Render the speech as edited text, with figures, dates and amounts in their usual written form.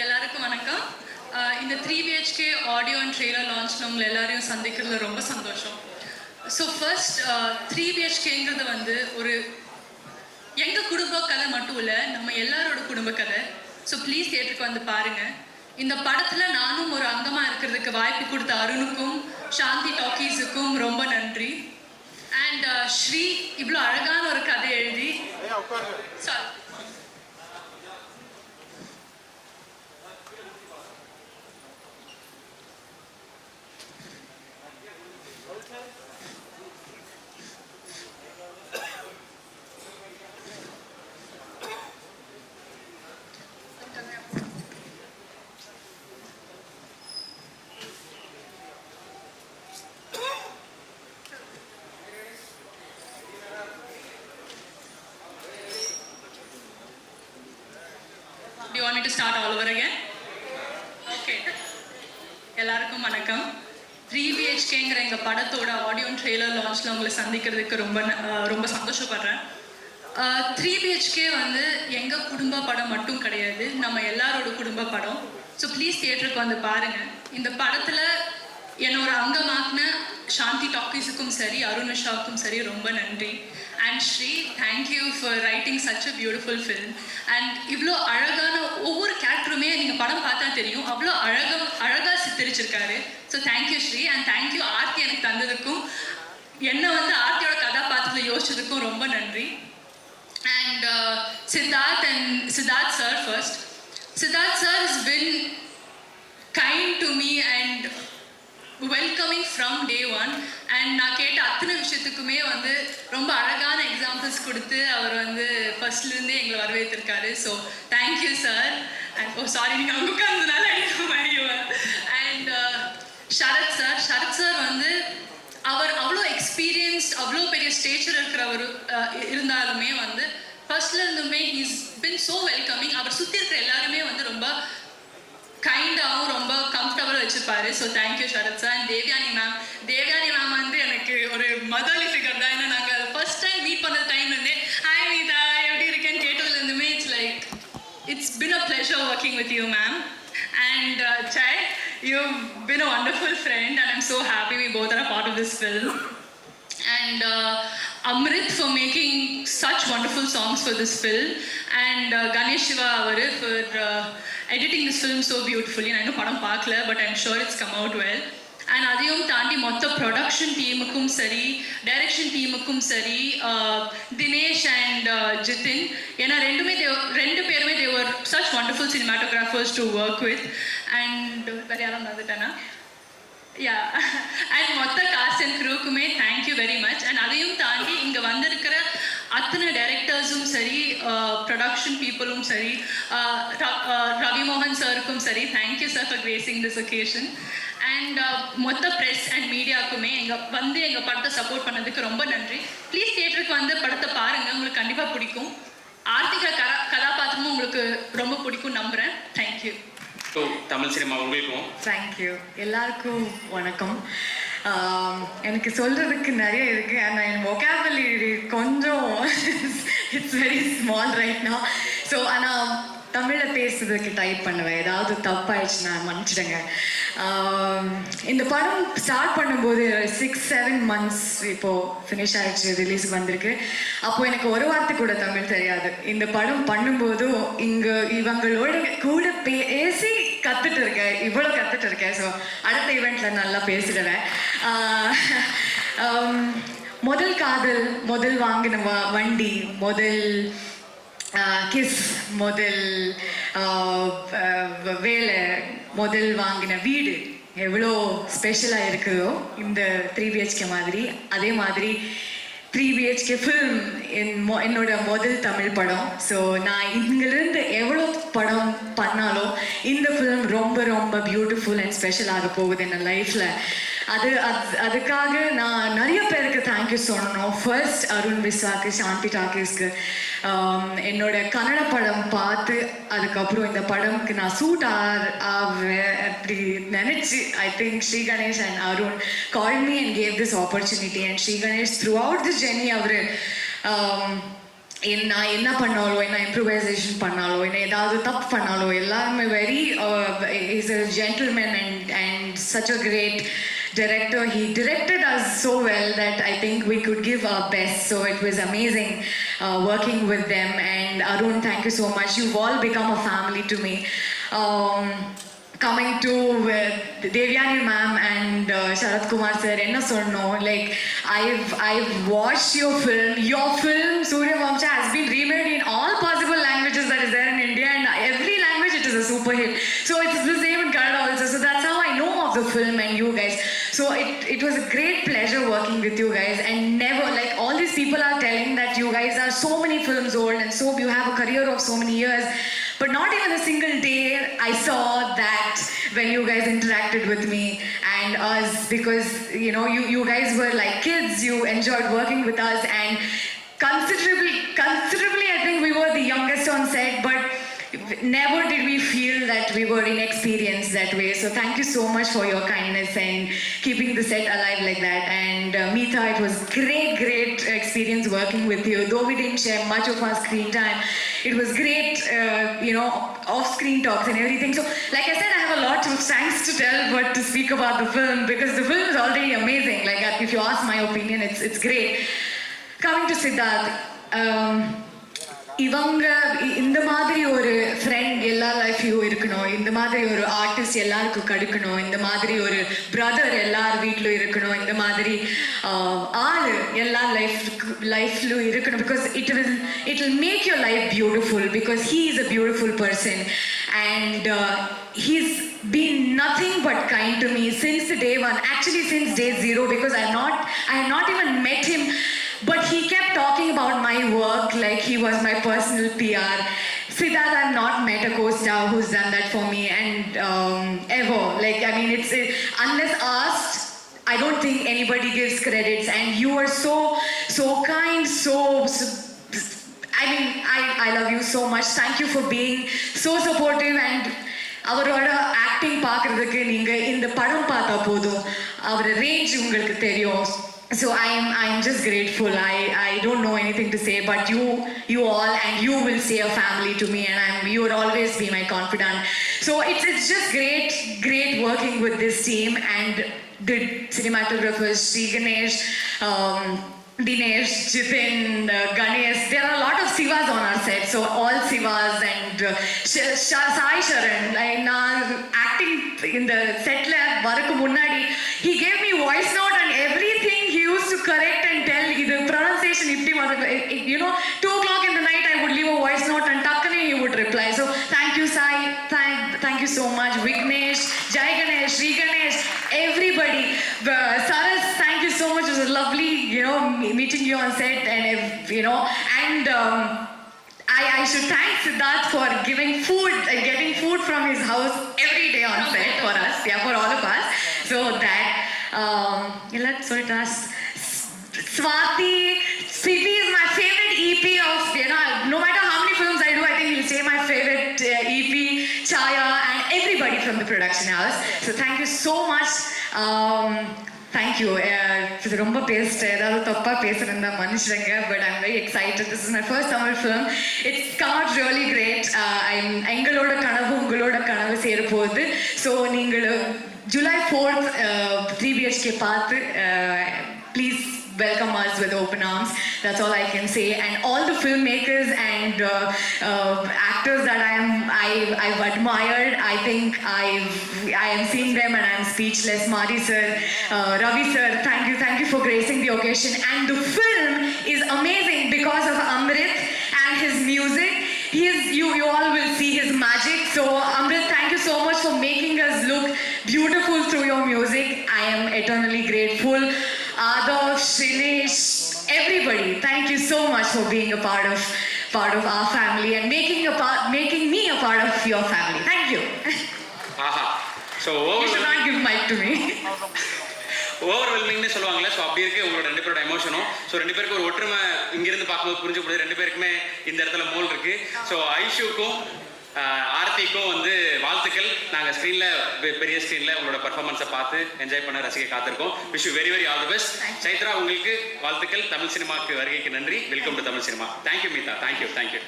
எல்லாருக்கும் வணக்கம். இந்த 3BHK ஆடியோ அண்ட் ட்ரெய்லர் லான்ச்சில் உங்களை எல்லாரையும் சந்திக்கிறதுல ரொம்ப சந்தோஷம். ஸோ ஃபர்ஸ்ட் 3BHKங்கிறது வந்து ஒரு எங்கள் குடும்ப கதை மட்டும் இல்லை, நம்ம எல்லாரோட குடும்ப கதை. ஸோ ப்ளீஸ் தியேட்டருக்கு வந்து பாருங்கள். இந்த படத்தில் நானும் ஒரு அங்கமாக இருக்கிறதுக்கு வாய்ப்பு கொடுத்த அருணுக்கும் சாந்தி டாக்கீஸுக்கும் ரொம்ப நன்றி. அண்ட் ஸ்ரீ இவ்வளோ அழகான ஒரு கதை எழுதி sir Do you want me to start all over again? Okay. எல்லாருக்கும் வணக்கம். 3BHKங்கிற எங்கள் படத்தோட ஆடியோ ட்ரெய்லர் லான்ச்சில் உங்களை சந்திக்கிறதுக்கு ரொம்ப சந்தோஷப்படுறேன். 3BHK வந்து எங்கள் குடும்ப படம் மட்டும் கிடையாது, நம்ம எல்லாரோட குடும்ப படம். ஸோ ப்ளீஸ் தியேட்டருக்கு வந்து பாருங்கள். இந்த படத்தில் என்னோட அங்கமாக்கின சாந்தி டாக்கீஸுக்கும் சரி, அருணிஷாவுக்கும் சரி ரொம்ப நன்றி. And Sri, thank you for writing such a beautiful film. And இவ்வளோ அழகான ஒவ்வொரு கேரக்டருமே நீங்கள் படம் பார்த்தா தெரியும், அவ்வளோ அழகாக சித்தரிச்சிருக்காரு. So thank you Sri. And thank you Aarthi எனக்கு தந்ததுக்கும், என்னை வந்து ஆர்த்தியோட கதாபாத்திரத்தில் யோசிச்சதுக்கும் ரொம்ப நன்றி. And Siddharth sir first. Siddharth sir has been kind to me and welcoming from day one. And நான் கேட்ட அத்தனை விஷயத்துக்குமே வந்து ரொம்ப அழகான எக்ஸாம்பிள்ஸ் கொடுத்து அவர் வந்து ஃபர்ஸ்ட்லேருந்தே எங்களை வரவேற்றிருக்காரு. So thank you sir. And sorry, நீங்கள் அங்கே உட்கார்ந்ததுனால அடிக்க மாட்டேன். அண்ட் சரத் சார் வந்து அவர் அவ்வளோ எக்ஸ்பீரியன்ஸ்ட், அவ்வளோ பெரிய ஸ்டேச்சர் இருக்கிறவர் இருந்தாலுமே வந்து ஃபர்ஸ்ட்லேருந்துமே இஸ் பின் ஸோ வெல்கமிங். அவர் சுற்றி இருக்கிற எல்லாருமே வந்து ரொம்ப கைண்டாகவும் ரொம்ப கம்ஃபர்டபுளாக வச்சுருப்பாரு. So thank you Sarath sir. And Devayani ma'am வந்து எனக்கு ஒரு மதர்லி ஃபிகர் தான். ஏன்னா நாங்கள் ஃபர்ஸ்ட் டைம் மீட் பண்ண டைம்லேருந்தே ஹாய் நீதா எப்படி இருக்கேன்னு கேட்டதுலேருந்துமே it's been a pleasure working with you ma'am. And Chai, you've been a wonderful friend and I'm so happy we both are a part of this film. And Amrit for making such wonderful songs for this film, and Ganesh Shiva avaru for editing this film so beautifully. I know padam paakla, but I'm sure it's come out well. And adiyum taandi motta production teamukkum sari, direction teamukkum sari, Dinesh and Jitin, ena rendu perume they were such wonderful cinematographers to work with. And very yaram nadutana and மொத்த cast and க்ரூக்குமே thank you very much. And அதையும் தாண்டி இங்கே வந்திருக்கிற அத்தனை டைரக்டர்ஸும் சரி, production பீப்புளும் சரி, ரவிமோகன் சாருக்கும் சரி, thank you sir for grazing this occasion. And மொத்த ப்ரெஸ் அண்ட் மீடியாவுக்குமே எங்கள் படத்தை சப்போர்ட் பண்ணதுக்கு ரொம்ப நன்றி. ப்ளீஸ் தியேட்டருக்கு வந்து படத்தை பாருங்கள், உங்களுக்கு கண்டிப்பாக பிடிக்கும். ஆர்த்திகா கதாபாத்திரமும் உங்களுக்கு ரொம்ப பிடிக்கும் நம்புகிறேன். தேங்க்யூ. தமிழ் சினிமா உங்களுக்கும் தேங்க்யூ. எல்லாருக்கும் வணக்கம். எனக்கு சொல்கிறதுக்கு நிறைய இருக்குது. ஆனால் என் வொக்காபுலரி கொஞ்சம் it's very small right now. So ஆனால் தமிழில் பேசுறதுக்கு டைப் பண்ணுவேன். ஏதாவது தப்பாயிடுச்சுன்னா மன்னிச்சிடுங்க. இந்த படம் ஸ்டார்ட் பண்ணும்போது 6-7 months இப்போது ஃபினிஷ் ஆகிடுச்சு, ரிலீஸுக்கு வந்திருக்கு. அப்போது எனக்கு ஒரு வார்த்தை கூட தமிழ் தெரியாது. இந்த படம் பண்ணும்போதும் இவங்களோட கூட பேசி கற்றுட்டு இருக்கேன், இவ்வளோ கற்றுட்டு இருக்கேன். ஸோ அடுத்த ஈவெண்ட்டில் நல்லா பேசிடுவேன். முதல் காதல், முதல் வாங்கின வண்டி, முதல் கிஸ், முதல் வேலை, முதல் வாங்கின வீடு எவ்வளோ ஸ்பெஷலாக இருக்குதோ இந்த 3BHK மாதிரி, அதே மாதிரி 3BHK ஃபில்ம் என்னோட முதல் தமிழ் படம். ஸோ நான் இங்கிருந்து எவ்வளோ படம் பண்ணாலும் இந்த ஃபில்ம் ரொம்ப ரொம்ப பியூட்டிஃபுல் அண்ட் ஸ்பெஷலாக போகுது என் லைஃப்பில். அதுக்காக நான் நிறைய பேருக்கு தேங்க்யூ சொல்லணும். ஃபர்ஸ்ட் அருண் விஸ்வாக்கு, சாந்தி டாக்கீஸ்க்கு. என்னோட கன்னட படம் பார்த்து அதுக்கப்புறம் இந்த படம்க்கு நான் சூட் ஆவேன் அப்படி நினச்சி I think Sri Ganesh and Arun called me and gave this opportunity. And Sri Ganesh throughout this journey அவர் நான் என்ன பண்ணாலோ என்ன இம்ப்ரூவைசேஷன் பண்ணாலோ என்ன ஏதாவது தப்பு பண்ணாலோ எல்லாருமே very is a gentleman and such a great director. He directed us so well that I think we could give our best. So it was amazing working with them. And Arun, thank you so much. You've all become a family to me. Coming to Devyani ma'am and Sharath Kumar sir, enna sonno, like I've watched your film Surya Vamsha has been remade in all possible languages that is there in India, and every language it is a super hit. So it's the same in Kannada also. So that's how I know of the film and you guys. So it was a great pleasure working with you guys, and never, like, all these people are telling that you guys are so many films old and so you have a career of so many years, but not even a single day I saw that when you guys interacted with me and us, because you know you guys were like kids. You enjoyed working with us, and considerably I think we were the youngest on set, but never did we feel that we were inexperienced that way. So thank you so much for your kindness and keeping the set alive like that. And Meetha, it was great experience working with you. Though we didn't share much of our screen time, it was great, off-screen talks and everything. So like I said, I have a lot of thanks to tell, but to speak about the film, because the film is already amazing. Like, if you ask my opinion, it's great. Coming to Siddharth, இவங்க இந்த மாதிரி ஒரு friend எல்லா லைஃப்லையும் இருக்கணும், இந்த மாதிரி ஒரு artist எல்லாருக்கும் கிடைக்கணும், இந்த மாதிரி ஒரு பிரதர் எல்லார் வீட்லையும் இருக்கணும், இந்த மாதிரி ஆள் எல்லா லைஃப்லையும் இருக்கணும், because it will make your life beautiful, because he is a beautiful person, and he's been nothing but kind to me since the day one, actually since day zero, because I had not even met him. But he kept talking about my work like he was my personal PR. Siddharth, I've not met a co-star who's done that for me, and ever. Like, I mean, unless asked, I don't think anybody gives credits. And you are so kind, so I mean, I love you so much. Thank you for being so supportive. And அவரோட acting பார்க்கறதுக்கு நீங்க இந்த படம் பார்த்தா போதும், அவரோட range உங்களுக்கு தெரியும். So I'm just grateful. I don't know anything to say, but you all, and you will say a family to me, and you will always be my confidant. So it's just great working with this team, and the cinematographers Sri Ganesh, Dinesh, Jitin, Ganesh. There are a lot of Sivas on our set, so all Sivas, and Sai Sharan. நான் acting in the set la வரக்கு முன்னாடி, he gave me voice note and everything. He used to correct and tell the pronunciation. You know, 2 o'clock in the night I would leave a voice note and takkane he would reply. So thank you, Sai. Thank you so much. Vignesh, Jai Ganesh, Sri Ganesh, everybody. Saras, thank you so much. It was lovely, meeting you on set, and and I should thank Siddharth for giving food and getting food from his house every day on set for us, for all of us. So that, let's sort it as Swati. Siddhi is my favorite EP of, no matter how many films I do, I think he'll say my favorite EP, Chaya, and everybody from the production house. So thank you so much. Thank you. இது ரொம்ப பேசிட்டு ஏதாவது தப்பா பேசுறேன் மனுஷங்க, but I'm very excited. This is my first Tamil film. It's come out really great. எங்களோட கனவு உங்களோட கனவு சேர போகுது. ஸோ நீங்கள் July 4th 3BHK பார்த்து please welcome us with open arms. That's all I can say. And all the filmmakers and actors that I've admired, I think I am seeing them and I'm speechless. Mari sir, Ravi sir, thank you for gracing the occasion. And the film is amazing because of Amrit and his music. You all will see his magic. So Amrit, thank you so much for making us look beautiful through your music. I am eternally grateful. Adarsh, Shrinesh, everybody, thank you so much for being a part of our family and making me a part of your family. Thank you. So you should not give mic to me. ஓவர்வெல்மிங்னு சொல்லுவாங்களே, so அப்படி இருக்கு உங்களோட 2 பேரோட எமோஷனும். So 2 பேருக்கு ஒரு ஒற்றுமை இங்கிருந்து பார்க்கும்போது புரிஞ்சப்படுது. 2 பேருக்குமே இந்த இடத்துல மோல் இருக்கு. ஸோ ஐஷுக்கும் ஆர்த்திக்கும் வந்து வாழ்த்து வாழ்த்துக்கள். நாங்கள் ஸ்க்ரீனில் பெரிய ஸ்க்ரீனில் உங்களோட பர்ஃபார்மன்ஸை பார்த்து என்ஜாய் பண்ண ரசிக்க காத்திருக்கோம். Wish you very very all the best. Chaitra உங்களுக்கு வாழ்த்துக்கள். தமிழ் சினிமாக்கு வருகைக்கு நன்றி. Welcome to Tamil cinema. Thank you Meetha. Thank you.